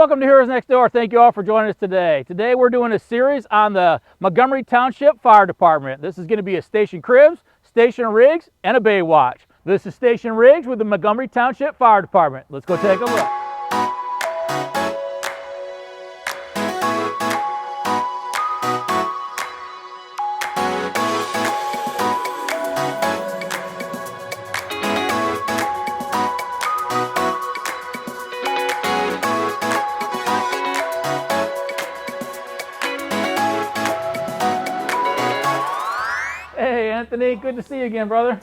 Welcome to Heroes Next Door. Thank you all for joining us today. Today we're doing a series on the Montgomery Township Fire Department. This is going to be a Station Cribs, Station Rigs, and a Bay Watch. This is Station Rigs with the Montgomery Township Fire Department. Let's go take a look. Hey Anthony, good to see you again, brother.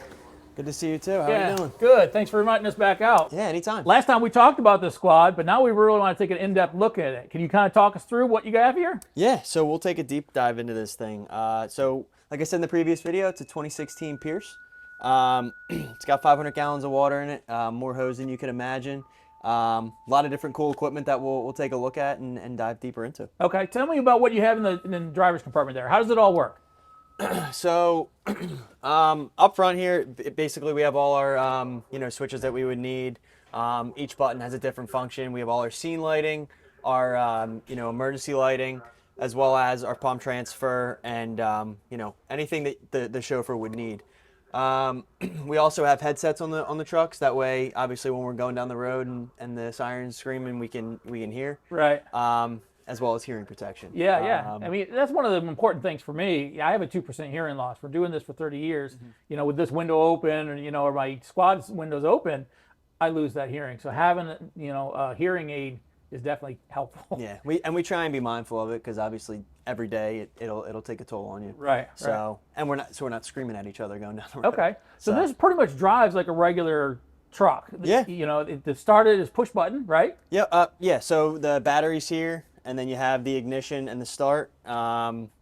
Good to see you too. How are you doing? Good. Thanks for inviting us back out. Yeah, anytime. Last time we talked about the squad, but now we really want to take an in-depth look at it. Can you kind of talk us through what you have here? Yeah, so we'll take a deep dive into this thing. So like I said in the previous video, it's a 2016 Pierce. It's got 500 gallons of water in it, more hose than you can imagine. A lot of different cool equipment that we'll take a look at and dive deeper into. Okay, tell me about what you have in the driver's compartment there. How does it all work? So up front here, basically we have all our switches that we would need. Each button has a different function. We have all our scene lighting, our emergency lighting, as well as our pump transfer and anything that the chauffeur would need. We also have headsets on the trucks. That way, obviously, when we're going down the road and the siren's screaming, we can hear. Right. As well as hearing protection. Yeah. I mean, that's one of the important things for me. I have a 2% hearing loss. We're doing this for 30 years. Mm-hmm. With this window open, or my squad's windows open, I lose that hearing. So having a hearing aid is definitely helpful. Yeah, we try and be mindful of it because obviously every day it'll take a toll on you. Right. So and we're not screaming at each other going down the road. Okay. So this pretty much drives like a regular truck. Yeah. The started is push button, right? Yeah. Yeah. So the battery's here, and then you have the ignition and the start.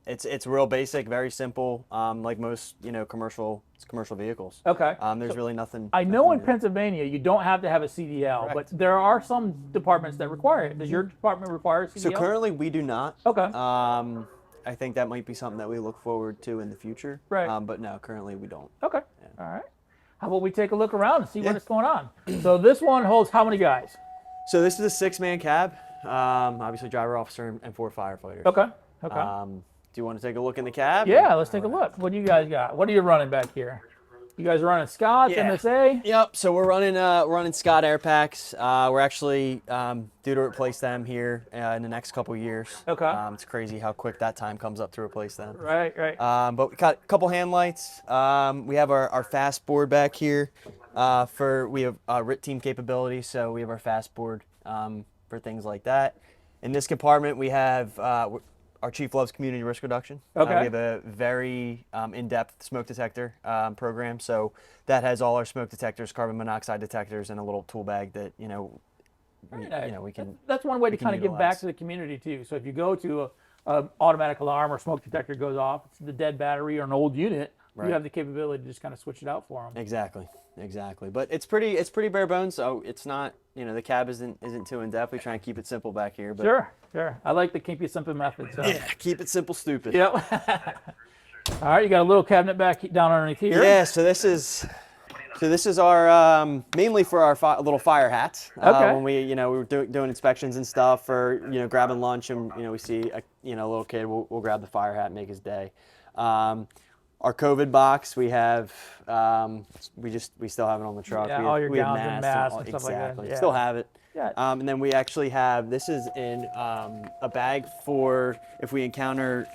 It's real basic, very simple, like most commercial vehicles. Okay. There's really nothing. I know in Pennsylvania you don't have to have a CDL, Correct. but there are some departments that require it. Does your department require a CDL? So currently we do not. Okay. I think that might be something that we look forward to in the future. Right. But no, currently we don't. Okay. Yeah. All right. How about we take a look around and see what is going on? So this one holds how many guys? So this is a 6-man cab. Obviously driver, officer, and 4 firefighters. Okay. Okay. Do you want to take a look in the cab? Yeah, let's take a look. What do you guys got? What are you running back here? You guys are running Scott's, MSA? Yep. So we're running Scott air packs. We're actually due to replace them here in the next couple years. Okay. It's crazy how quick that time comes up to replace them. Right. But we got a couple hand lights. We have our fast board back here. We have RIT team capability, so we have our fast board for things like that. In this compartment, we have our chief loves community risk reduction. Okay. We have a very in-depth smoke detector program. So that has all our smoke detectors, carbon monoxide detectors, and a little tool bag that we can. That's one way to kind of give back to the community too. So if you go to a automatic alarm or smoke detector goes off, it's the dead battery or an old unit. Right. You have the capability to just kind of switch it out for them. Exactly. But it's pretty bare bones. So it's not the cab isn't too in depth. We try and keep it simple back here. But Sure. I like the keep it simple method. So. Yeah, keep it simple, stupid. Yep. All right, you got a little cabinet back down underneath here. Yeah. So this is our mainly for our little fire hats. Okay. When we were doing inspections and stuff, or grabbing lunch, and we see a little kid, we'll grab the fire hat and make his day. Our COVID box, we have, we still have it on the truck. Yeah, all your gowns and masks and stuff like that. Yeah. Still have it. Yeah. And then we actually have, this is in a bag for if we encounter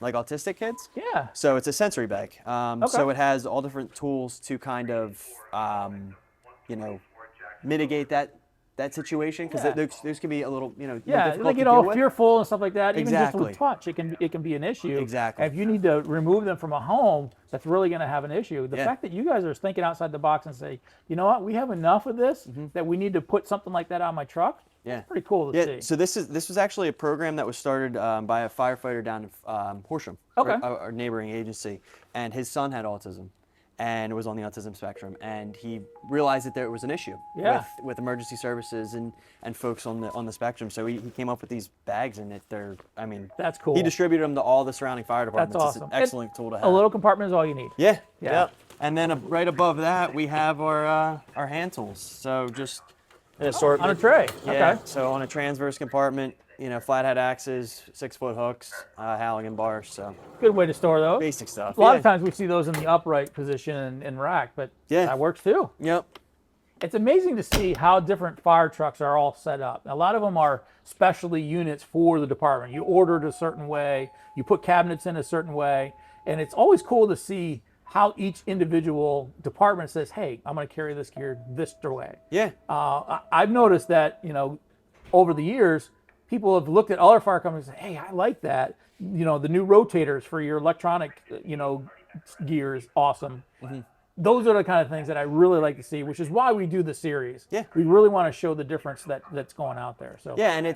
like autistic kids. Yeah. So it's a sensory bag. Okay. So it has all different tools to kind of, mitigate that situation, because those can be a little, difficult to deal with. Fearful and stuff like that. Even Exactly. just with touch, it can be an issue. Exactly. And if you need to remove them from a home, that's really going to have an issue. The fact that you guys are thinking outside the box and say, you know what, we have enough of this that we need to put something like that on my truck. Yeah. Pretty cool to see. So this was actually a program that was started by a firefighter down in Horsham, Okay. our neighboring agency, and his son had autism and was on the autism spectrum, and he realized that there was an issue with emergency services and folks on the spectrum. So he came up with these bags, and that's cool. He distributed them to all the surrounding fire departments. That's awesome. It's an excellent tool to have. A little compartment is all you need. Yeah. And then right above that, we have our hand tools. So just an assortment. On a tray. Yeah. Okay. So on a transverse compartment, flathead axes, 6-foot hooks, Halligan bars. So Good way to store those. basic stuff. A lot of times we see those in the upright position and rack, but Yeah. that works too. Yep. It's amazing to see how different fire trucks are all set up. A lot of them are specialty units for the department. You order it a certain way, you put cabinets in a certain way, and it's always cool to see how each individual department says, hey, I'm going to carry this gear this way. Yeah. I've noticed that, over the years, people have looked at other fire companies and said, hey, I like that. The new rotators for your electronic, gear is awesome. Mm-hmm. Those are the kind of things that I really like to see, which is why we do the series. Yeah. We really want to show the difference that's going out there. So Yeah, and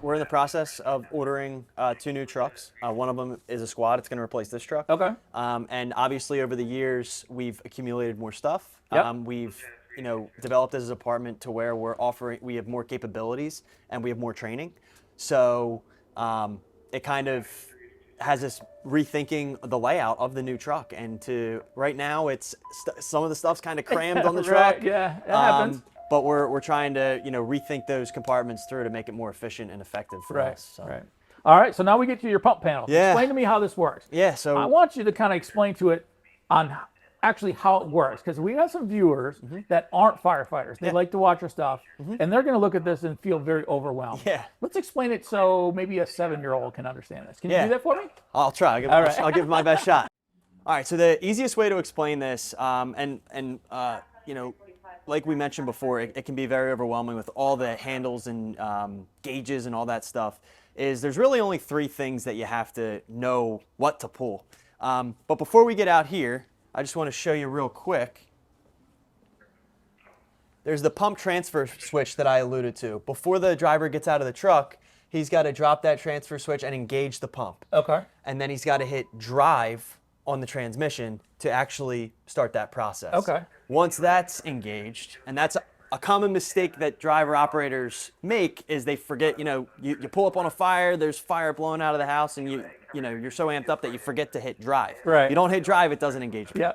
we're in the process of ordering 2 new trucks. One of them is a squad. It's going to replace this truck. Okay. And obviously over the years we've accumulated more stuff. Yep. We've developed as a department to where we have more capabilities and we have more training. So it kind of has us rethinking the layout of the new truck, and right now it's some of the stuff's kind of crammed on the truck. Right, yeah, it happens. But we're trying to rethink those compartments through to make it more efficient and effective for us. So. Right. All right. So now we get to your pump panel. Yeah. Explain to me how this works. Yeah. So I want you to kind of explain to it on actually how it works, because we have some viewers that aren't firefighters. They like to watch our stuff, and they're going to look at this and feel very overwhelmed. Yeah. Let's explain it so maybe a 7-year-old can understand this. Can you do that for me? I'll try. I'll give it my best shot. All right. So the easiest way to explain this, like we mentioned before, it can be very overwhelming with all the handles and gauges and all that stuff, is there's really only 3 things that you have to know what to pull. But before we get out here, I just want to show you real quick. There's the pump transfer switch that I alluded to. Before the driver gets out of the truck, he's got to drop that transfer switch and engage the pump. Okay. And then he's got to hit drive on the transmission to actually start that process. Okay. Once that's engaged, and that's a common mistake that driver operators make, is they forget, you pull up on a fire, there's fire blowing out of the house, and you're so amped up that you forget to hit drive. Right. You don't hit drive, it doesn't engage. Yeah.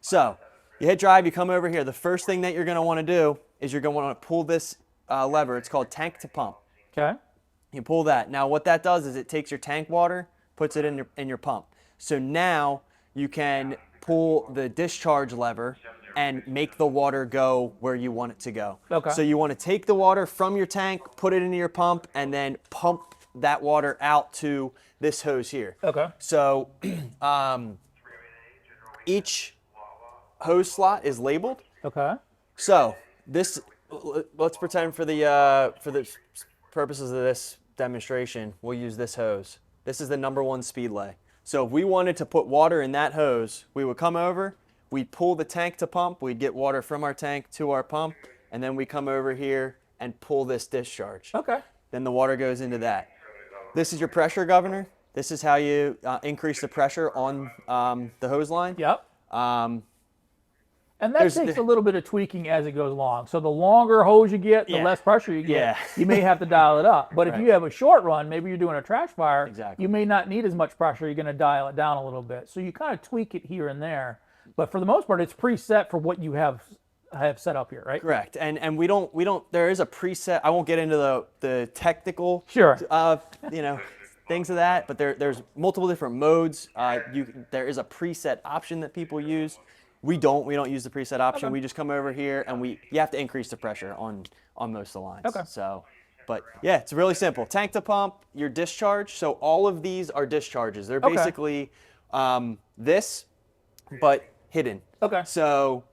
So you hit drive, you come over here. The first thing that you're going to want to do is you're going to want to pull this lever. It's called tank to pump. Okay. You pull that. Now what that does is it takes your tank water, puts it in your pump. So now you can pull the discharge lever and make the water go where you want it to go. Okay. So you want to take the water from your tank, put it into your pump, and then pump that water out to this hose here. Okay. So each hose slot is labeled. Okay. So let's pretend for the purposes of this demonstration, we'll use this hose. This is the #1 speed lay. So if we wanted to put water in that hose, we would come over, we'd pull the tank to pump, we'd get water from our tank to our pump, and then we come over here and pull this discharge. Okay. Then the water goes into that. This is your pressure governor. This is how you increase the pressure on the hose line. Yep. And that takes a little bit of tweaking as it goes along. So the longer hose you get, the less pressure you get. Yeah. You may have to dial it up. But if you have a short run, maybe you're doing a trash fire, Exactly. you may not need as much pressure. You're going to dial it down a little bit. So you kind of tweak it here and there. But for the most part, it's preset for what you have set up here, right? Correct. And we don't, there is a preset. I won't get into the technical Sure. things of that, but there's multiple different modes. There is a preset option that people use. We don't use the preset option. Okay. We just come over here and you have to increase the pressure on most of the lines. Okay. So, but yeah, it's really simple. Tank to pump, your discharge. So all of these are discharges. They're basically this, but hidden. Okay. So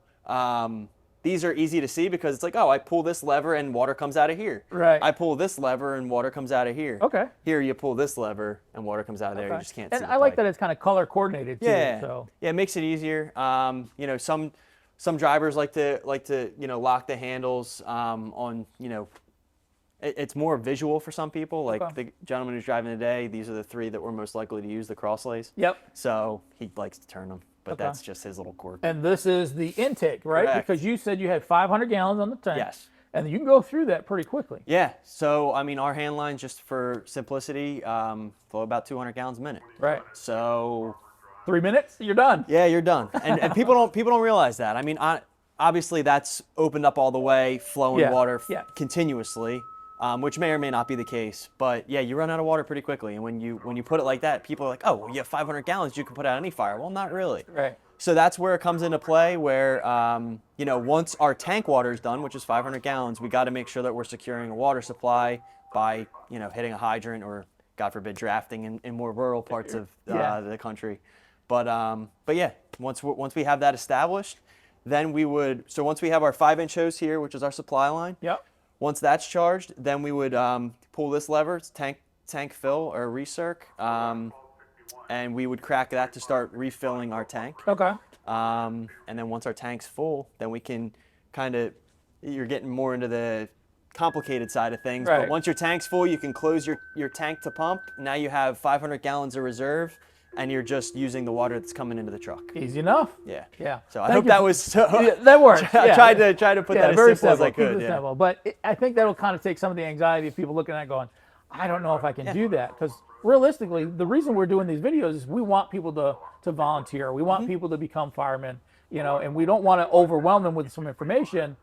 these are easy to see because it's like, oh, I pull this lever and water comes out of here. Right. I pull this lever and water comes out of here. Okay. Here you pull this lever and water comes out of there. You just can't see And the I like pipe. that it's kind of color coordinated too. Yeah. So. Yeah, it makes it easier. Some drivers like to lock the handles on it's more visual for some people. Like Okay. the gentleman who's driving today, these are the 3 that we're most likely to use, the cross lays. Yep. So he likes to turn them, but Okay. that's just his little quirk. And this is the intake, right? Correct. Because you said you had 500 gallons on the tank. Yes. And you can go through that pretty quickly. Yeah. So I mean, our hand lines, just for simplicity, flow about 200 gallons a minute. Right. So 3 minutes, you're done. yeah, you're done. And people don't realize that. I mean, obviously that's opened up all the way, flowing Yeah, water yeah. continuously, which may or may not be the case. But yeah, you run out of water pretty quickly. And when you put it like that, people are like, oh, well, you have 500 gallons, you can put out any fire. Well, not really. Right. So that's where it comes into play, where you know, once our tank water is done, which is 500 gallons, we got to make sure that we're securing a water supply by, you know, hitting a hydrant or, God forbid, drafting in more rural parts of Yeah. the country. But yeah, once we have that established, then we would. So once we have our 5-inch hose here, which is our supply line. Yep. Once that's charged, then we would pull this lever, it's tank fill or recirc, and we would crack that to start refilling our tank. Okay. And then once our tank's full, then we can kind of, you're getting more into the complicated side of things. Right. But once your tank's full, you can close your tank to pump. Now you have 500 gallons of reserve, and you're just using the water that's coming into the truck. Easy enough. Yeah. Yeah. So I Thank hope you that for- was so. Yeah, that works. I Yeah. tried to put that as very simple as I keep it could. Yeah. simple. But I think that'll kind of take some of the anxiety of people looking at it going, I don't know if I can do that. Because realistically, the reason we're doing these videos is we want people to volunteer. We want people to become firemen, you know, and we don't want to overwhelm them with some information.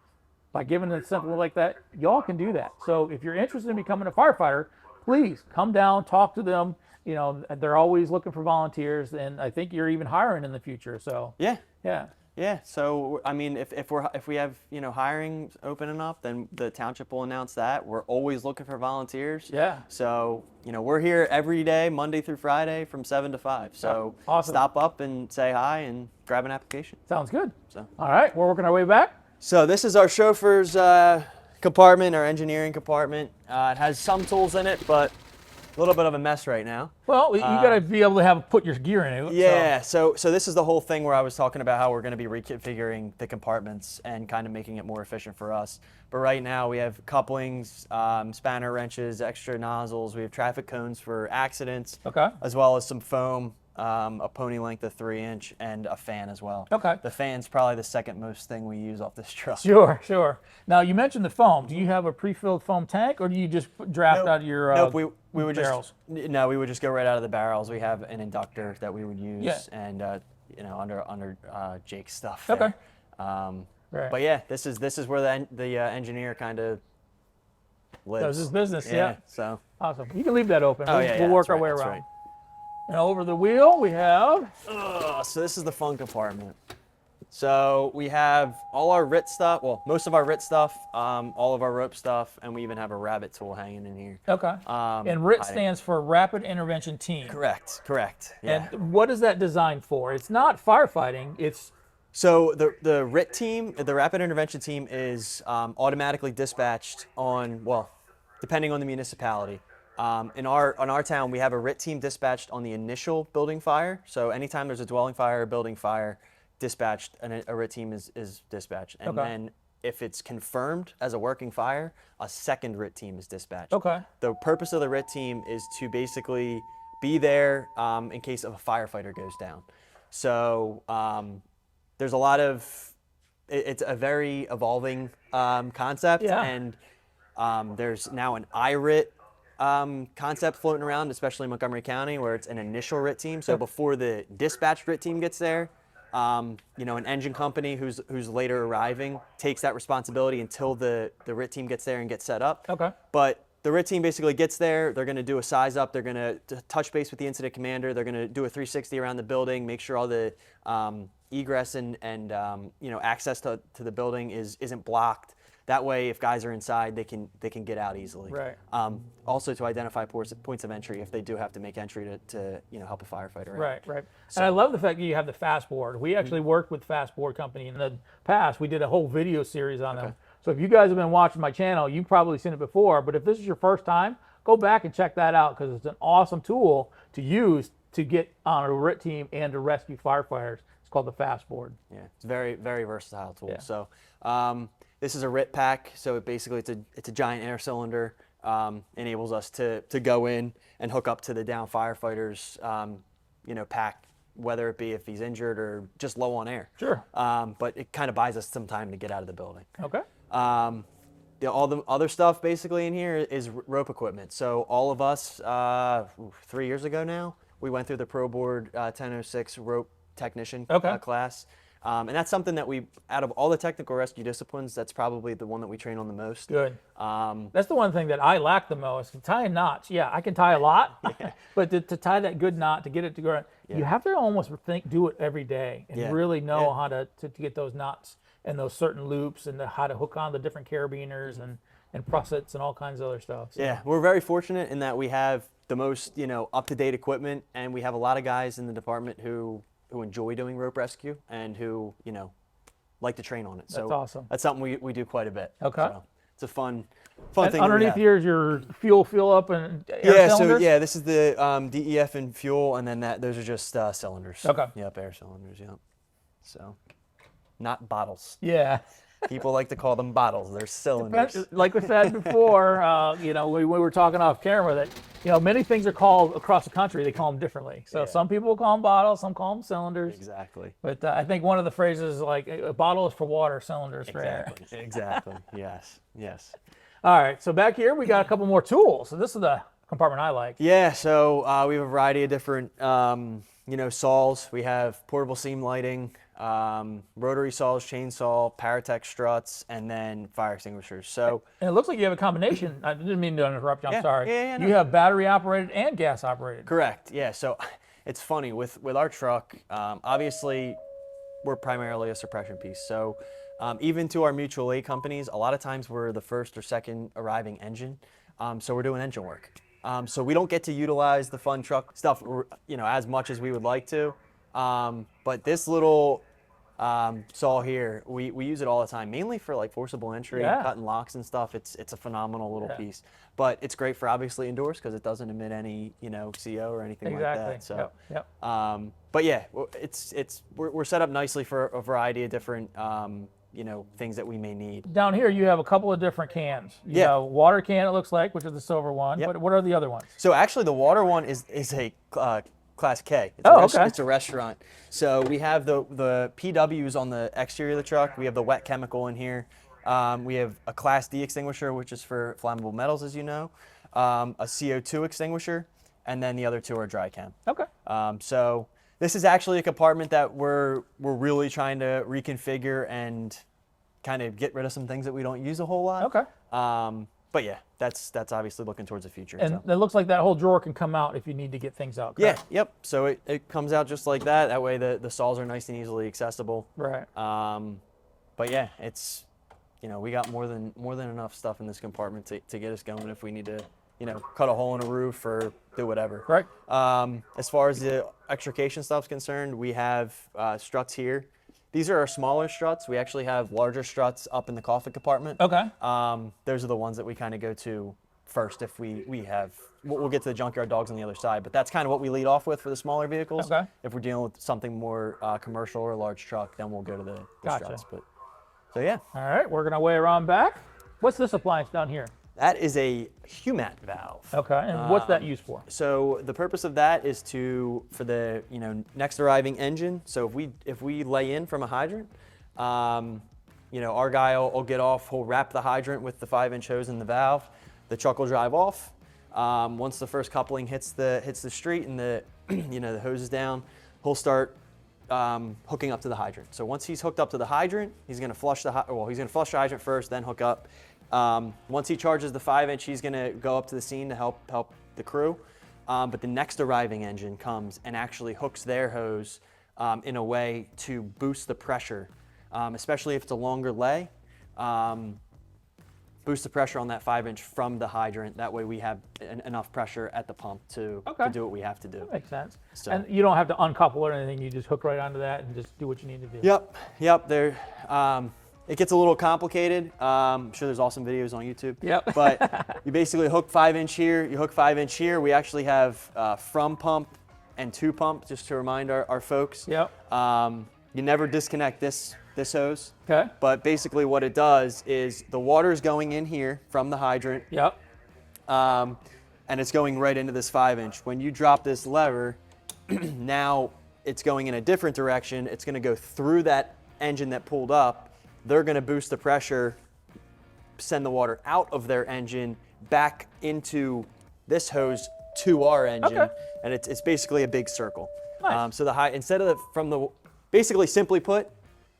By giving it simple like that, y'all can do that. So if you're interested in becoming a firefighter, please come down, talk to them. You know, they're always looking for volunteers, and I think you're even hiring in the future. So Yeah. yeah. Yeah, so I mean, if we have, you know, hiring opening up, then the township will announce that. We're always looking for volunteers. Yeah. So, you know, we're here every day, Monday through Friday, from 7 to 5. So Awesome. stop up and say hi and grab an application. Sounds good. So. All right, we're working our way back. So this is our chauffeur's compartment, our engineering compartment. It has some tools in it, but a little bit of a mess right now. Well, you got to be able to put your gear in it. Yeah, so this is the whole thing where I was talking about how we're going to be reconfiguring the compartments and kind of making it more efficient for us. But right now we have couplings, spanner wrenches, extra nozzles. We have traffic cones for accidents, Okay. as well as some foam, a pony length of 3-inch, and a fan as well. Okay. The fan's probably the second most thing we use off this truck. Sure, sure. Now you mentioned the foam. Do you have a pre-filled foam tank, or do you just draft Nope. out of your Nope, we would barrels? we would just go right out of the barrels. We have an inductor that we would use, Yeah. and you know, under Jake's stuff. Okay. There. Right. But yeah, this is where the engineer kind of lives. Does his business, yeah. So. Awesome. You can leave that open. Oh, We'll work that's our right, way that's around. right. And over the wheel we have. So this is the fun compartment. So we have all our RIT stuff, well, most of our RIT stuff, all of our rope stuff, and we even have a rabbit tool hanging in here. Okay. And RIT hiding. stands for Rapid Intervention Team. Correct. Yeah. And what is that designed for? It's not firefighting. It's So the RIT team, the Rapid Intervention Team, is automatically dispatched on, well, depending on the municipality. In our town, we have a RIT team dispatched on the initial building fire. So anytime there's a dwelling fire or building fire, dispatched, and a RIT team is dispatched. And Okay. then if it's confirmed as a working fire, a second RIT team is dispatched. Okay. The purpose of the RIT team is to basically be there in case of a firefighter goes down. So there's a lot of, it's a very evolving concept, Yeah. and there's now an IRIT concept floating around, especially in Montgomery County, where it's an initial RIT team. So before the dispatched RIT team gets there, you know, an engine company who's later arriving takes that responsibility until the RIT team gets there and gets set up. Okay. But the RIT team basically gets there, they're going to do a size up, they're going to touch base with the incident commander, they're going to do a 360 around the building, make sure all the egress and you know, access to the building isn't blocked. That way, if guys are inside, they can get out easily. Right. Also to identify points of entry if they do have to make entry to you know, help a firefighter out. Right. And I love the fact that you have the fastboard. We actually worked with Fastboard Company in the past. We did a whole video series on them. So if you guys have been watching my channel, you've probably seen it before. But if this is your first time, go back and check that out, because it's an awesome tool to use to get on a RIT team and to rescue firefighters. It's called the Fastboard. Yeah, it's very, very versatile tool. Yeah. So this is a RIT pack. So it basically it's a giant air cylinder. Enables us to go in and hook up to the down firefighter's you know, pack, whether it be if he's injured or just low on air. Sure. But it kind of buys us some time to get out of the building. Okay. All the other stuff basically in here is rope equipment. So all of us, 3 years ago now, we went through the Pro Board 1006 rope technician Okay. class. And that's something that out of all the technical rescue disciplines, that's probably the one that we train on the most. Good. That's the one thing that I lack the most. Tying knots, yeah, I can tie a lot, but to tie that good knot, to get it to go, you have to almost do it every day and really know how to get those knots and those certain loops and how to hook on the different carabiners and prussets and all kinds of other stuff. So. Yeah, we're very fortunate in that we have the most, up-to-date equipment, and we have a lot of guys in the department who enjoy doing rope rescue and who, like to train on it. So that's awesome. That's something we do quite a bit. Okay. So it's a fun and thing. Underneath here is your fuel fill up and air cylinders? So this is the DEF and fuel, and then those are just cylinders. Okay. Yep, air cylinders, yep. So, not bottles. Yeah. People like to call them bottles. They're cylinders. Like we said before, we were talking off camera that, many things are called across the country. They call them differently. So some people call them bottles, some call them cylinders. Exactly. But I think one of the phrases is like a bottle is for water, cylinders for air. Exactly. Yes. All right. So back here we got a couple more tools. So this is the compartment I like. Yeah. So we have a variety of different, saws. We have portable seam lighting. Rotary saws, chainsaw, Paratech struts, and then fire extinguishers. So, and it looks like you have a combination. I didn't mean to interrupt you. I'm sorry. No. You have battery operated and gas operated. Correct. Yeah. So it's funny with our truck. Obviously, we're primarily a suppression piece. So even to our mutual aid companies, a lot of times we're the first or second arriving engine. So we're doing engine work. So we don't get to utilize the fun truck stuff, as much as we would like to. But this little saw here, we use it all the time, mainly for like forcible entry, cutting locks and stuff. It's a phenomenal little piece, but it's great for obviously indoors because it doesn't emit any CO or anything like that. So, but yeah, we're set up nicely for a variety of different things that we may need. Down here you have a couple of different cans. You have a water can, it looks like, which is the silver one. But what are the other ones? So actually, the water one is a Class K. It's a restaurant. So we have the PWs on the exterior of the truck. We have the wet chemical in here. We have a Class D extinguisher, which is for flammable metals, as you know. A CO2 extinguisher, and then the other two are dry chem. Okay. So this is actually a compartment that we're really trying to reconfigure and kind of get rid of some things that we don't use a whole lot. Okay. But yeah, that's obviously looking towards the future. And it looks like that whole drawer can come out if you need to get things out, correct? Yeah, yep. So it comes out just like that. That way the saws are nice and easily accessible. Right. But yeah, it's, we got more than enough stuff in this compartment to get us going if we need to, cut a hole in a roof or do whatever. Right. As far as the extrication stuff's concerned, we have struts here. These are our smaller struts. We actually have larger struts up in the coffin compartment. Okay. Those are the ones that we kind of go to first if we have. We'll get to the junkyard dogs on the other side, but that's kind of what we lead off with for the smaller vehicles. Okay. If we're dealing with something more commercial or large truck, then we'll go to the struts. But so yeah. All right, working our way around back. What's this appliance down here? That is a HUMAT valve. Okay, and what's that used for? So the purpose of that is for the next arriving engine. So if we lay in from a hydrant, our guy will get off. He'll wrap the hydrant with the 5-inch hose in the valve. The truck will drive off. Once the first coupling hits the street and the the hose is down, he'll start hooking up to the hydrant. So once he's hooked up to the hydrant, he's going to flush the hydrant first, then hook up. Once he charges the 5-inch, he's going to go up to the scene to help the crew. But the next arriving engine comes and actually hooks their hose in a way to boost the pressure, especially if it's a longer lay. Boost the pressure on that 5-inch from the hydrant. That way we have enough pressure at the pump to do what we have to do. That makes sense. So. And you don't have to uncouple or anything. You just hook right onto that and just do what you need to do. Yep. It gets a little complicated. I'm sure there's awesome videos on YouTube. Yep. But you basically hook 5-inch here, you hook 5-inch here. We actually have from pump and to pump, just to remind our folks. Yep. You never disconnect this hose. Okay. But basically what it does is the water is going in here from the hydrant. Yep. And it's going right into this 5-inch. When you drop this lever, now it's going in a different direction. It's going to go through that engine that pulled up. They're going to boost the pressure, send the water out of their engine back into this hose to our engine, and it's basically a big circle. Nice. So instead of basically simply put,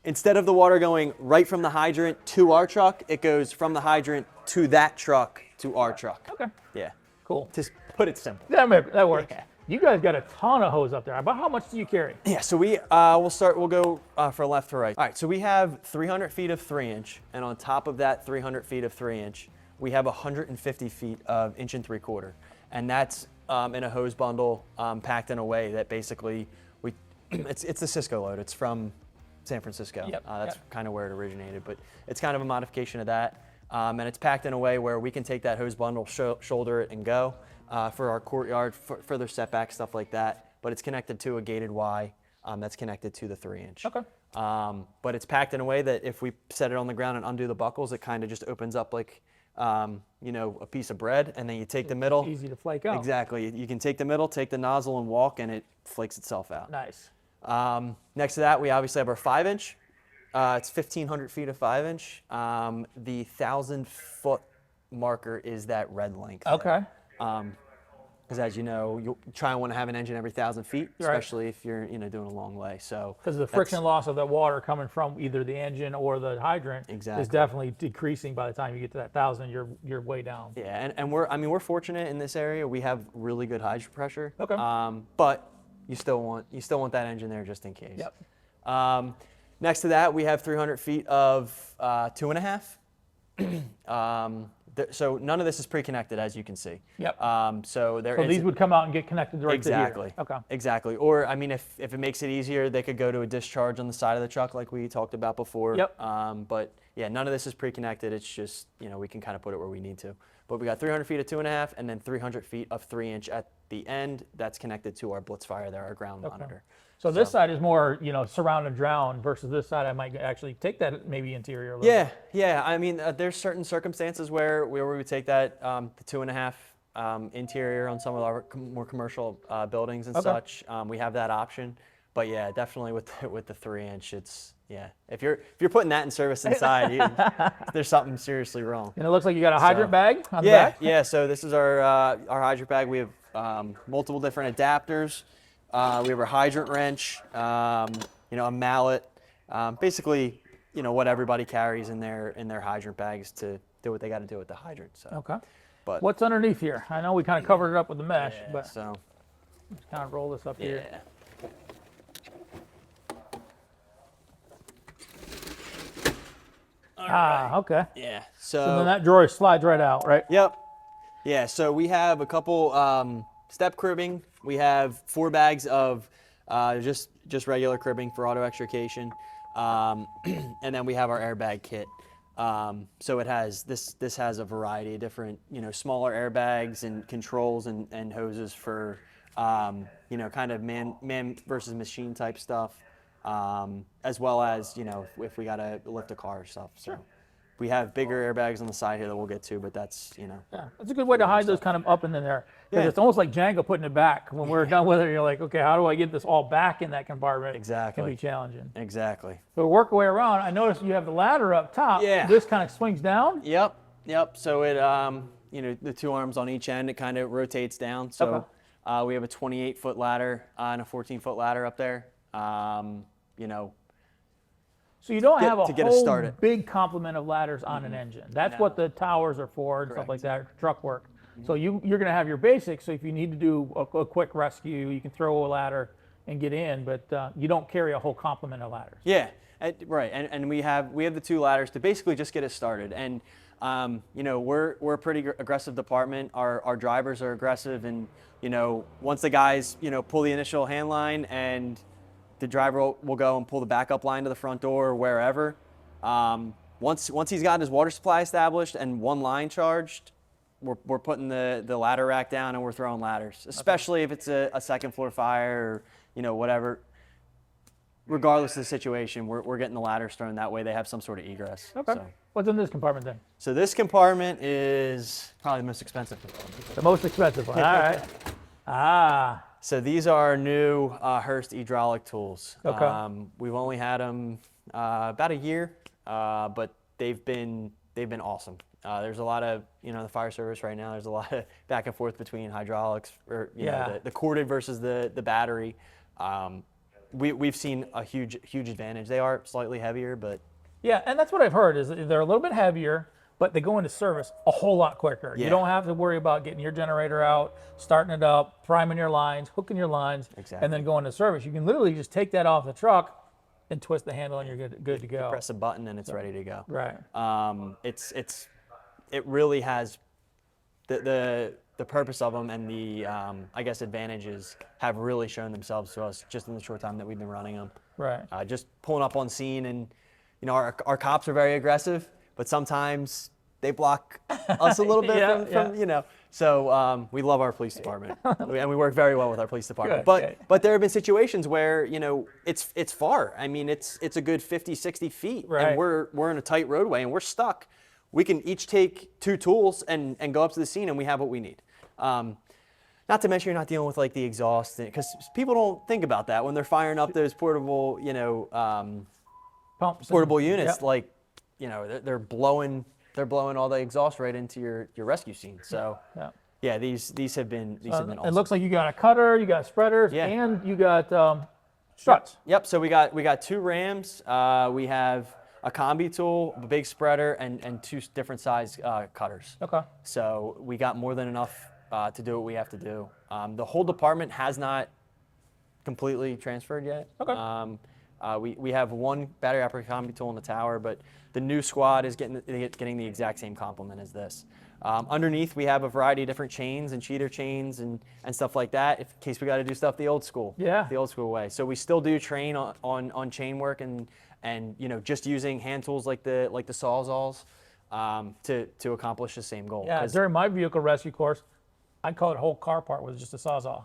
instead of the water going right from the hydrant to our truck, it goes from the hydrant to that truck to our truck. Okay. Yeah. Cool. Just put it simple. That works. Yeah. You guys got a ton of hose up there. About how much do you carry? Yeah, so we'll go for left to right. All right, so we have 300 feet of 3-inch, and on top of that 300 feet of 3-inch, we have 150 feet of 1 3/4. And that's in a hose bundle packed in a way that basically it's a Cisco load. It's from San Francisco. Yep. That's kind of where it originated, but it's kind of a modification of that. And it's packed in a way where we can take that hose bundle, shoulder it, and go for our courtyard, further setback, stuff like that. But it's connected to a gated Y that's connected to the 3-inch. Okay. But it's packed in a way that if we set it on the ground and undo the buckles, it kind of just opens up like, a piece of bread, and then you take the middle. Easy to flake out. Exactly. You can take the middle, take the nozzle, and walk, and it flakes itself out. Nice. Next to that, we obviously have our 5-inch. It's 1,500 feet of 5-inch. The 1,000-foot marker is that red length. Okay. Because as you know, you try and want to have an engine every 1,000 feet, especially if you're doing a long way. So because the friction loss of that water coming from either the engine or the hydrant is definitely decreasing by the time you get to that 1,000. You're way down. Yeah, and we're fortunate in this area. We have really good hydrant pressure. Okay. But you still want that engine there just in case. Yep. Next to that, we have 300 feet of 2.5. So none of this is pre-connected, as you can see. Yep. So these would come out and get connected right to here. Okay. Exactly. Or I mean, if it makes it easier, they could go to a discharge on the side of the truck, like we talked about before. Yep. But yeah, none of this is pre-connected. It's just we can kind of put it where we need to. But we got 300 feet of 2.5, and then 300 feet of 3-inch at the end. That's connected to our Blitzfire there, our ground monitor. So this side is more, surround and drown versus this side. I might actually take that maybe interior a little bit. Yeah. I mean, there's certain circumstances where we would take that the 2.5 interior on some of our more commercial buildings and such. We have that option. But yeah, definitely with the 3-inch, it's If you're putting that in service inside, there's something seriously wrong. And it looks like you got a hydrant bag on the back. Yeah. So this is our hydrant bag. We have multiple different adapters. We have our hydrant wrench, a mallet, basically, what everybody carries in their hydrant bags to do what they got to do with the hydrant. So. Okay. But what's underneath here? I know we kind of covered it up with the mesh, but so let's kind of roll this up here. Okay. Yeah. So then that drawer slides right out, right? Yep. Yeah. So we have a couple step cribbing. We have 4 bags of just regular cribbing for auto extrication, and then we have our airbag kit. So it has this has a variety of different smaller airbags and controls and hoses for kind of man versus machine type stuff, as well as if we gotta lift a car or stuff. So. Sure. We have bigger airbags on the side here that we'll get to, but that's, Yeah, that's a good way to hide those kind of up in there. Because it's almost like Django putting it back. When we're done with it, you're like, okay, how do I get this all back in that compartment? Exactly. It can be challenging. Exactly. So work our way around. I noticed you have the ladder up top. Yeah. This kind of swings down. Yep. So it, the 2 arms on each end, it kind of rotates down. So we have a 28-foot ladder and a 14-foot ladder up there. So you don't have a whole big complement of ladders on an engine. That's what the towers are for and stuff like that, truck work. So you're going to have your basics. So if you need to do a quick rescue, you can throw a ladder and get in, but you don't carry a whole complement of ladders. Yeah, right. And we have the 2 ladders to basically just get us started. And we're a pretty aggressive department. Our drivers are aggressive, and once the guys pull the initial hand line and the driver will go and pull the backup line to the front door or wherever. Once he's got his water supply established and 1 line charged, we're putting the ladder rack down and we're throwing ladders, especially if it's a second floor fire or whatever. Regardless of the situation, we're getting the ladders thrown. That way they have some sort of egress. Okay. So. What's in this compartment then? So this compartment is probably the most expensive compartment. The most expensive one. All right. So these are our new Hurst hydraulic tools. Okay. We've only had them about a year, but they've been awesome. There's a lot of the fire service right now. There's a lot of back and forth between hydraulics or the corded versus the battery. we've seen a huge advantage. They are slightly heavier, but Yeah, and that's what I've heard is that they're a little bit heavier, but they go into service a whole lot quicker. Yeah. You don't have to worry about getting your generator out, starting it up, priming your lines, hooking your lines, Exactly. and then going to service. You can literally just take that off the truck and twist the handle, and you're good to go. press a button and it's ready to go. Right. It really has the purpose of them, and the I guess advantages have really shown themselves to us just in the short time that we've been running them. Right. Just pulling up on scene, and our cops are very aggressive, but sometimes they block us a little bit from. So we love our police department, and we work very well with our police department. But there have been situations where it's far. I mean, it's a good 50, 60 feet, right. and we're in a tight roadway and we're stuck. We can each take 2 tools and go up to the scene, and we have what we need. Not to mention you're not dealing with like the exhaust, because people don't think about that when they're firing up those portable, Pumps portable units. Yep. Like, they're blowing all the exhaust right into your rescue scene. So yeah, these have been awesome. It looks like you got a cutter, you got spreaders, and you got struts. Yep. So we got 2 rams. We have a combi tool, a big spreader, and 2 different size cutters. Okay. So we got more than enough to do what we have to do. The whole department has not completely transferred yet. Okay. We have 1 battery operated combi tool in the tower, but the new squad is getting the exact same complement as this. Underneath, we have a variety of different chains and cheater chains and stuff like that, in case we got to do stuff the old school way. So we still do train on chain work and just using hand tools like the Sawzalls to accomplish the same goal. Yeah, during my vehicle rescue course, I'd call it whole car part was just a Sawzall.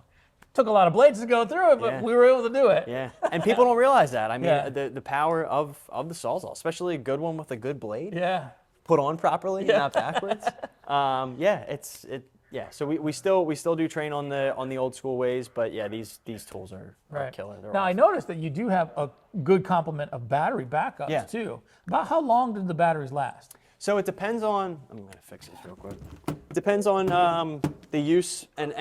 Took a lot of blades to go through it, but we were able to do it. Yeah, and people don't realize that. I mean, the power of the Sawzall, especially a good one with a good blade. Yeah. Put on properly, not backwards. So we still do train on the old school ways, but yeah, these tools are killer. They're now awesome. I noticed that you do have a good complement of battery backups too. About how long did the batteries last? So it depends on. I'm gonna fix this real quick. It depends on the use and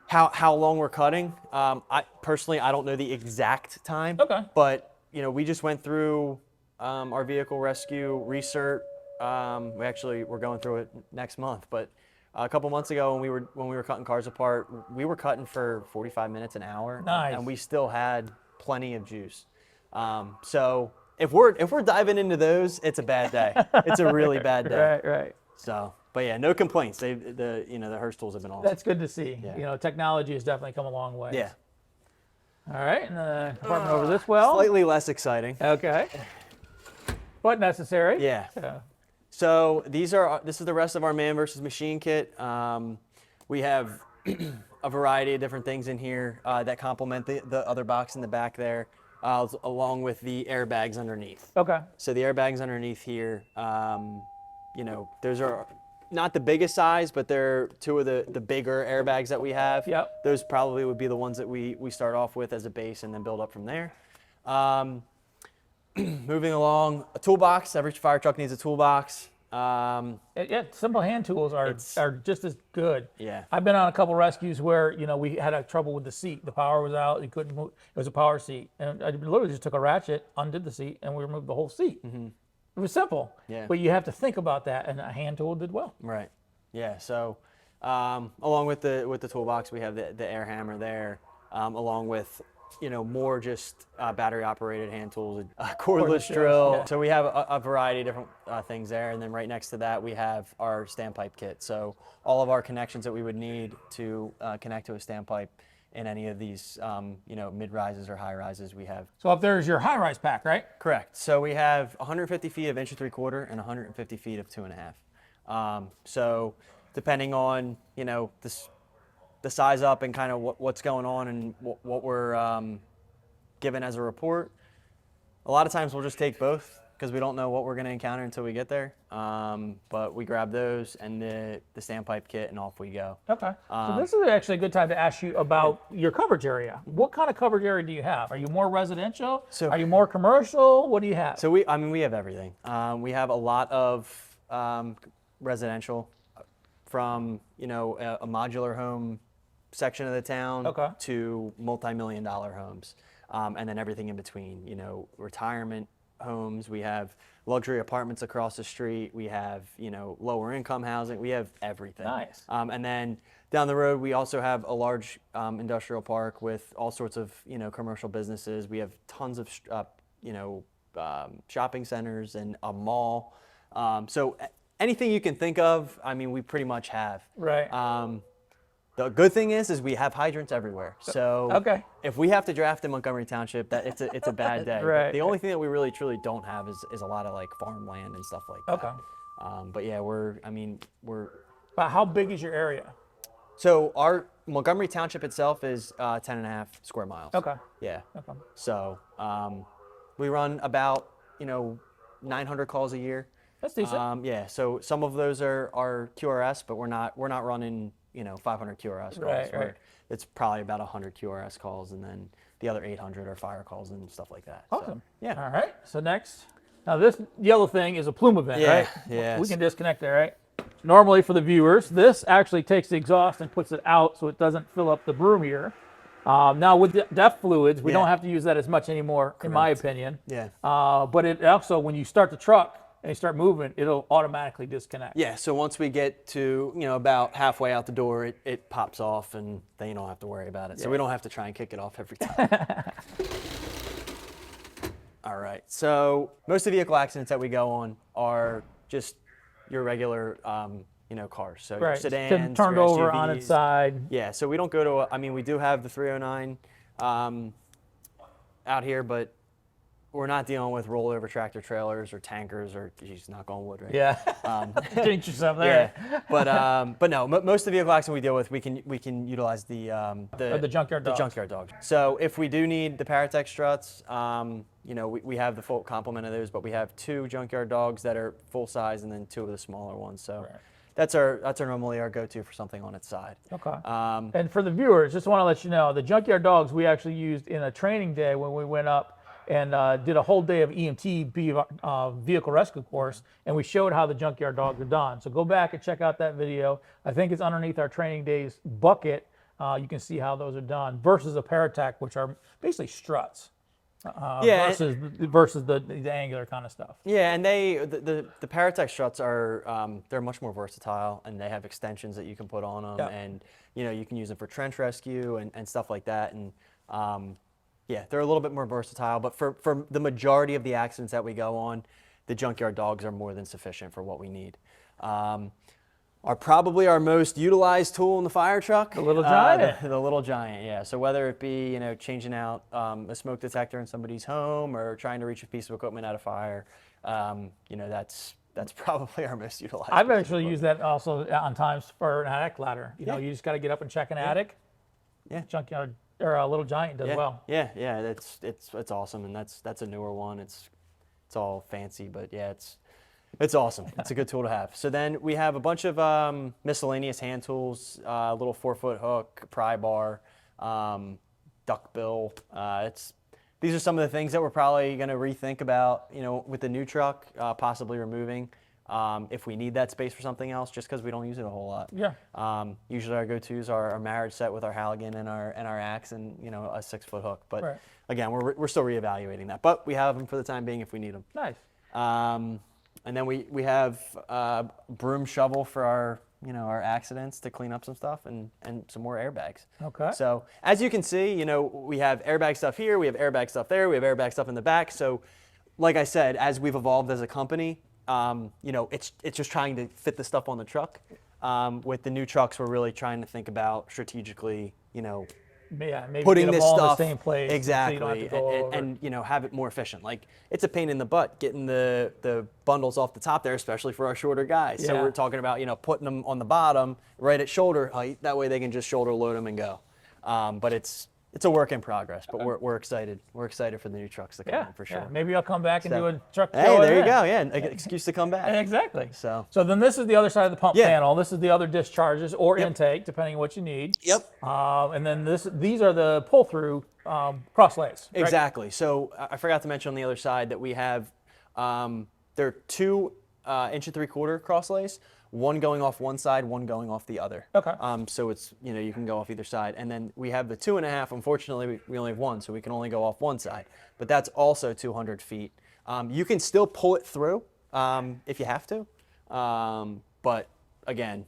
how long we're cutting. I personally don't know the exact time. Okay. But we just went through our vehicle rescue recert. We're going through it next month, but a couple months ago when we were cutting cars apart, we were cutting for 45 minutes, an hour. Nice. And we still had plenty of juice. So if we're diving into those, it's a bad day. It's a really bad day. Right. So, but yeah, no complaints. The Hurst tools have been awesome. That's good to see. Yeah. Technology has definitely come a long way. Yeah. All right, and the compartment over this well. Slightly less exciting. Okay. But necessary. Yeah. So this is the rest of our man versus machine kit. We have a variety of different things in here that complement the other box in the back there, along with the airbags underneath. Okay. So the airbags underneath here, those are not the biggest size, but they're 2 of the bigger airbags that we have. Yep. Those probably would be the ones that we start off with as a base and then build up from there. Moving along, a toolbox. Every fire truck needs a toolbox. Simple hand tools are just as good. Yeah. I've been on a couple rescues where we had trouble with the seat. The power was out. You couldn't move. It was a power seat, and I literally just took a ratchet, undid the seat, and we removed the whole seat. Mm-hmm. It was simple. Yeah. But you have to think about that, and a hand tool did well. Right. Yeah. So, along with the toolbox, we have the air hammer there, along with more just battery operated hand tools, cordless drill. Yeah. So we have a variety of different things there. And then right next to that, we have our standpipe kit. So all of our connections that we would need to connect to a standpipe in any of these, mid-rises or high-rises we have. So up there is your high-rise pack, right? Correct. So we have 150 feet of 1 3/4 and 150 feet of 2.5. So depending on, the size up and kind of what's going on and what we're given as a report. A lot of times we'll just take both because we don't know what we're going to encounter until we get there. But we grab those and the standpipe kit and off we go. Okay. So this is actually a good time to ask you about your coverage area. What kind of coverage area do you have? Are you more residential? Are you more commercial? What do you have? So we have everything. We have a lot of residential from, a modular home section of the town Okay. to multi-million-dollar homes, and then everything in between. You know, retirement homes. We have luxury apartments across the street. We have, you know, lower income housing. We have everything. Nice. And then down the road, we also have a large industrial park with all sorts of, you know, commercial businesses. We have tons of, you know, shopping centers and a mall. So anything you can think of, I mean, we pretty much have. Right. The good thing is we have hydrants everywhere. So Okay. if we have to draft in Montgomery Township, that it's a bad day. Right. The only thing that we really truly don't have is a lot of like farmland and stuff like that. Okay. But yeah, we're But how big is your area? so our Montgomery Township itself is 10 and a half square miles. Okay. Yeah. Okay. So we run about, you know, 900 calls a year. That's decent. Yeah. So some of those are QRS, but we're not running, you know, 500 QRS calls. Right. It's probably about 100 QRS calls, and then the other 800 are fire calls and stuff like that. Awesome. So, yeah. All right. So next, now this yellow thing is a plume event, Yeah, right? yeah. We can disconnect there, right? Normally for the viewers, this actually takes the exhaust and puts it out so it doesn't fill up the broom here. Now with the DEF fluids, we Yeah. don't have to use that as much anymore, in my opinion. Yeah. But it also, when you start the truck and you start moving, it'll automatically disconnect. Yeah, so once we get to, you know, about halfway out the door, it pops off, and then you don't have to worry about it. So we don't have to try and kick it off every time. All right, so most of the vehicle accidents that we go on are just your regular, you know, cars. So your Right. sedans, Turned your over on SUVs. its side. Yeah, so we don't go to, I mean, we do have the 309 out here, but we're not dealing with rollover tractor trailers or tankers or, geez, knock on wood, right? Yeah. Jinx yourself there. Yeah, but no, most of the vehicle accidents we deal with, we can utilize the junkyard dogs. junkyard dogs. So if we do need the Paratech struts, you know, we have the full complement of those, but we have 2 junkyard dogs that are full size, and then 2 of the smaller ones. So Right. that's our normally our go-to for something on its side. Okay. And for the viewers, just want to let you know, the junkyard dogs we actually used in a training day when we went up and did a whole day of EMT vehicle rescue course, and we showed how the junkyard dogs are done. So go back and check out that video. I think it's underneath our training days bucket. You can see how those are done versus a Paratech, which are basically struts. Versus the angular kind of stuff. Yeah, and the Paratech struts are they're much more versatile, and they have extensions that you can put on them, Yep. and you know, you can use them for trench rescue and stuff like that. And yeah, they're a little bit more versatile, but for the majority of the accidents that we go on, the junkyard dogs are more than sufficient for what we need. Are probably our most utilized tool in the fire truck. The little giant. The little giant, yeah. So whether it be, you know, changing out a smoke detector in somebody's home or trying to reach a piece of equipment out of fire, you know, that's probably our most utilized. I've piece of actually used that also on times for an attic ladder. You know, you just got to get up and check an attic. Yeah. Junkyard or a little giant does well. Yeah, it's awesome, and that's a newer one. It's all fancy, but yeah, it's awesome. It's a good tool to have. So then we have a bunch of miscellaneous hand tools, little 4-foot hook, pry bar, duck bill. These are some of the things that we're probably going to rethink about, you know, with the new truck, possibly removing if we need that space for something else, just because we don't use it a whole lot. Yeah. Usually our go-tos are our marriage set with our Halligan and our axe, and you know, a 6-foot hook. But Right. again, we're still reevaluating that, but we have them for the time being if we need them. Nice. And then we have a broom shovel for our, you know, our accidents to clean up some stuff, and some more airbags. Okay. So as you can see, you know, we have airbag stuff here, we have airbag stuff there, we have airbag stuff in the back. So like I said, as we've evolved as a company, you know, it's just trying to fit the stuff on the truck. With the new trucks, we're really trying to think about strategically, you know, Yeah, maybe putting get them this all stuff in the same place. exactly, So you don't have to go over. and you know, have it more efficient. Like, it's a pain in the butt getting the bundles off the top there, especially for our shorter guys. So Yeah. we're talking about, you know, putting them on the bottom right at shoulder height. That way they can just shoulder load them and go. But it's a work in progress. But we're excited. We're excited for the new trucks to come in for sure. Yeah. Maybe I'll come back and So- do a truck show. Hey, there you event. go. Yeah, an excuse to come back. Exactly. So then this is the other side of the pump Yeah. panel. This is the other discharges or Yep. intake, depending on what you need. Yep. And then these are the pull-through cross lays. Right? Exactly. So I forgot to mention on the other side that we have there are 2 inch and 3/4 cross lace, one going off one side, one going off the other. Okay. So it's, you can go off either side. And then we have the 2.5. Unfortunately, we only have one, so we can only go off one side. But that's also 200 feet. You can still pull it through if you have to. But again,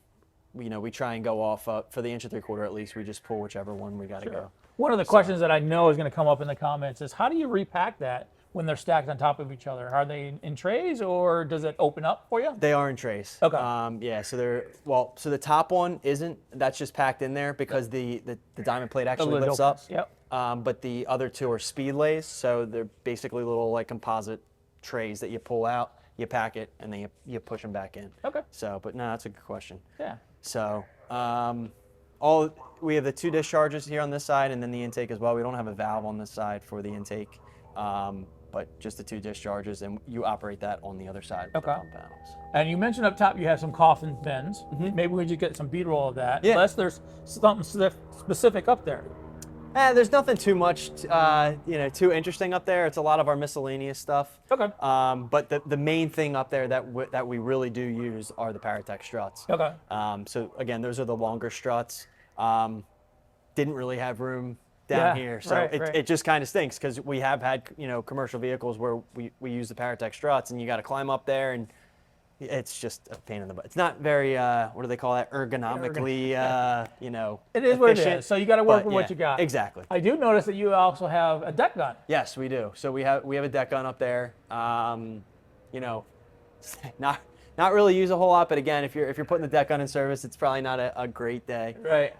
we try and go off for the inch and 3/4 at least. We just pull whichever one we got to go. One of the questions that I know is going to come up in the comments is, how do you repack that when they're stacked on top of each other? Are they in trays, or does it open up for you? They are in trays. Okay. Yeah, so the top one isn't. That's just packed in there because the diamond plate actually lifts up. Yep. But the other two are speed lays, so they're basically little like composite trays that you pull out, you pack it, and then you push them back in. Okay. So, but no, that's a good question. Yeah. So, we have the 2 discharges here on this side, and then the intake as well. We don't have a valve on this side for the intake, but just the 2 discharges, and you operate that on the other side of the pump panels. And you mentioned up top you have some coffin bends. Maybe we could get some B-roll of that. Yeah. Unless there's something specific up there. There's nothing too much, too interesting up there. It's a lot of our miscellaneous stuff. Okay. But the main thing up there that we really do use are the Paratech struts. Okay. So again, those are the longer struts. Didn't really have room down here, so it just kind of stinks because we have had commercial vehicles where we use the Paratech struts, and you got to climb up there, and it's just a pain in the butt. It's not very what do they call that, ergonomically It is what it efficient, is. So you got to work with what you got. Exactly. I do notice that you also have a deck gun. Yes, we do. So we have a deck gun up there. Not really use a whole lot, but again, if you're putting the deck gun in service, it's probably not a great day. Right.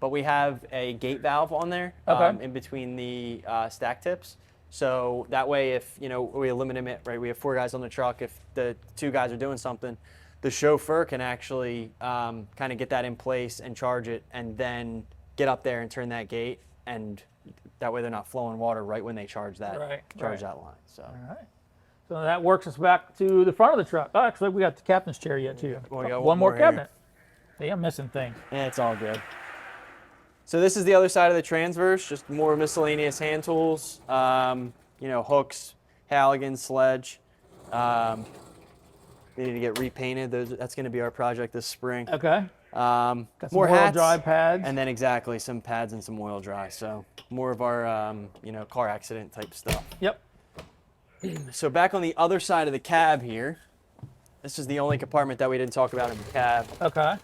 But we have a gate valve on there in between the stack tips. So that way, if we eliminate it, right, we have 4 guys on the truck. If the 2 guys are doing something, the chauffeur can actually kind of get that in place and charge it, and then get up there and turn that gate, and that way they're not flowing water right when they charge that that line. So. All right. So that works us back to the front of the truck. Oh, actually, we got the captain's chair yet too. Well, we got one more here. cabinet. See, I'm missing things. Yeah, it's all good. So this is the other side of the transverse, just more miscellaneous hand tools, hooks, Halligan, sledge. They need to get repainted. That's going to be our project this spring. Okay. Got some more oil hats, dry pads. and then some pads and some oil dry. So more of our car accident type stuff. Yep. So back on the other side of the cab here, this is the only compartment that we didn't talk about in the cab. Okay.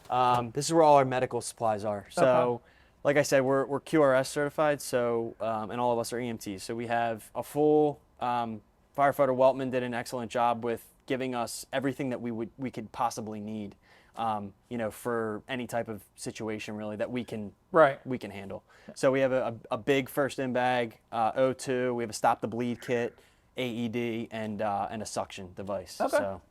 This is where all our medical supplies are. So, like I said, we're QRS certified, so and all of us are EMTs. So we have a full firefighter. Weltman did an excellent job with giving us everything that we could possibly need, for any type of situation really that we can handle. So we have a big first in bag, O2. We have a stop the bleed kit, AED, and a suction device. Okay. So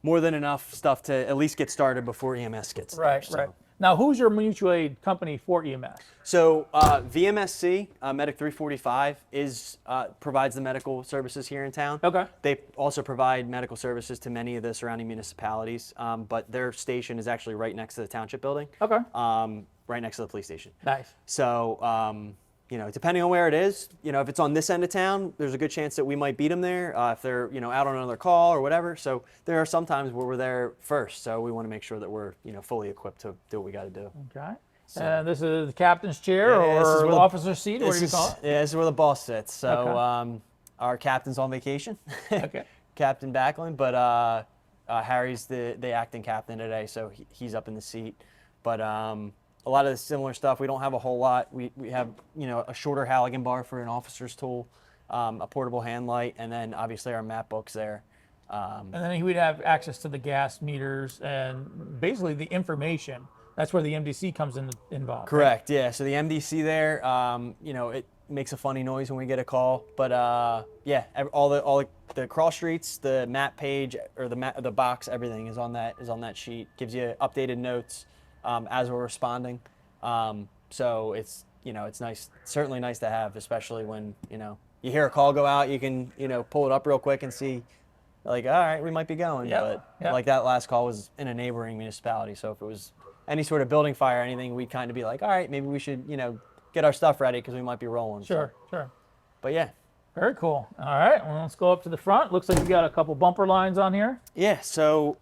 more than enough stuff to at least get started before EMS gets there. Right. Now, who's your mutual aid company for EMS? So VMSC, Medic 345, provides the medical services here in town. Okay. They also provide medical services to many of the surrounding municipalities, but their station is actually right next to the township building. Okay. Right next to the police station. Nice. So, depending on where it is, if it's on this end of town, there's a good chance that we might beat them there if they're, out on another call or whatever. So there are some times where we're there first. So we want to make sure that we're, fully equipped to do what we got to do. Okay. So, and this is the captain's chair or the officer's seat, what do you call it? Yeah, this is where the boss sits. So our captain's on vacation. Okay. Captain Backlund, but Harry's the acting captain today, so he's up in the seat. But a lot of the similar stuff, we don't have a whole lot. We have, a shorter Halligan bar for an officer's tool, a portable hand light, and then obviously our map books there. And then he would have access to the gas meters and basically the information. That's where the MDC comes involved. Correct, right? Yeah. So the MDC there, it makes a funny noise when we get a call. But all the cross streets, the map page, or the box, everything is on that sheet. Gives you updated notes as we're responding. So it's it's nice, certainly nice to have, especially when you hear a call go out. You can pull it up real quick and see, like, all right, we might be going. But like that last call was in a neighboring municipality, so if it was any sort of building fire or anything, we'd kind of be like, all right, maybe we should get our stuff ready because we might be rolling. Sure. But yeah. Very cool. All right, well, let's go up to the front. Looks like you got a couple bumper lines on here. Yeah, so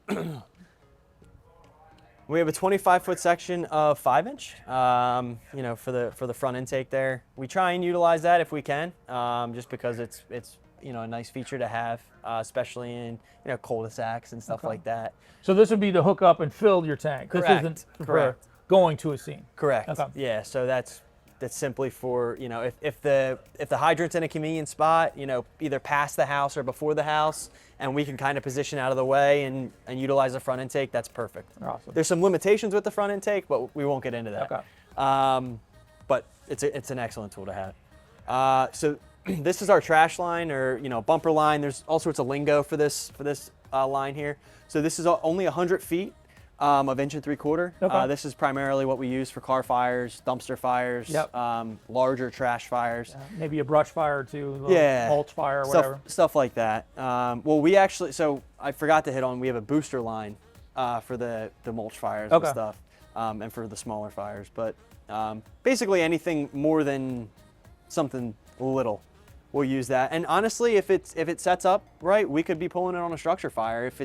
we have a 25-foot section of 5-inch, you know, for the front intake there. We try and utilize that if we can, just because it's you know, a nice feature to have, especially in, you know, cul-de-sacs and stuff like that. So this would be to hook up and fill your tank. Correct. This isn't for going to a scene. Correct. Okay. Yeah, so that's simply for, you know, if the hydrant's in a convenient spot, you know, either past the house or before the house, and we can kind of position out of the way and utilize the front intake, that's perfect. Awesome. There's some limitations with the front intake, but we won't get into that. Okay. But it's an excellent tool to have. So this is our trash line, or, you know, bumper line. There's all sorts of lingo for this line here. So this is only 100 feet. Of 1 3/4 inch. Okay. This is primarily what we use for car fires, dumpster fires, Yep. larger trash fires. Maybe a brush fire or two, Yeah. mulch fire or whatever. Stuff like that. Well, we actually, so I forgot to hit on, we have a booster line for the mulch fires and Okay. stuff, and for the smaller fires. But basically anything more than something little, we'll use that. And honestly, if it sets up right, we could be pulling it on a structure fire if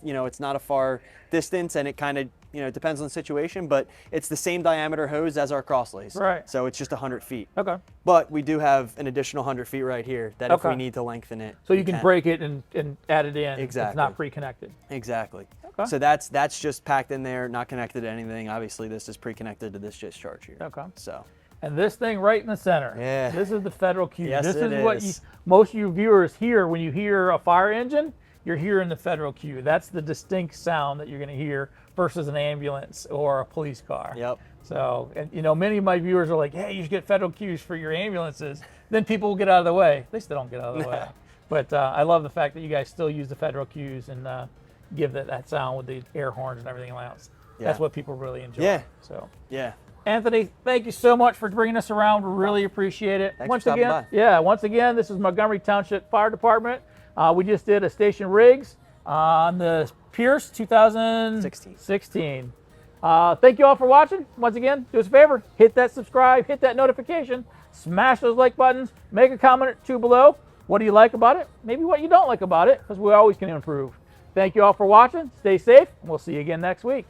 you know, it's not a far distance, and it kind of, you know, depends on the situation, but it's the same diameter hose as our crosslays. Right. So it's just 100 feet. Okay. But we do have an additional 100 feet right here that if Okay. we need to lengthen it, So you we can break it and add it in. It's Exactly. not pre-connected. Exactly. Okay. So that's just packed in there, not connected to anything. Obviously, this is pre-connected to this discharge here. Okay. So. And this thing right in the center. Yeah. This is the federal cube. Yes, this it is what is. most of you viewers hear when you hear a fire engine. You're hearing the federal cue. That's the distinct sound that you're going to hear versus an ambulance or a police car. Yep. So, and you know, many of my viewers are like, "Hey, you should get federal cues for your ambulances." Then people will get out of the way. They still don't get out of the way. But I love the fact that you guys still use the federal cues and give that sound with the air horns and everything else. That's Yeah. what people really enjoy. Yeah. So. Yeah. Anthony, thank you so much for bringing us around. We really appreciate it. Thanks for stopping by. Once again, this is Montgomery Township Fire Department. We just did a station rigs on the Pierce 2016. Thank you all for watching. Once again, do us a favor, hit that subscribe, hit that notification, smash those like buttons, make a comment or two below. What do you like about it? Maybe what you don't like about it, because we always can improve. Thank you all for watching. Stay safe, and we'll see you again next week.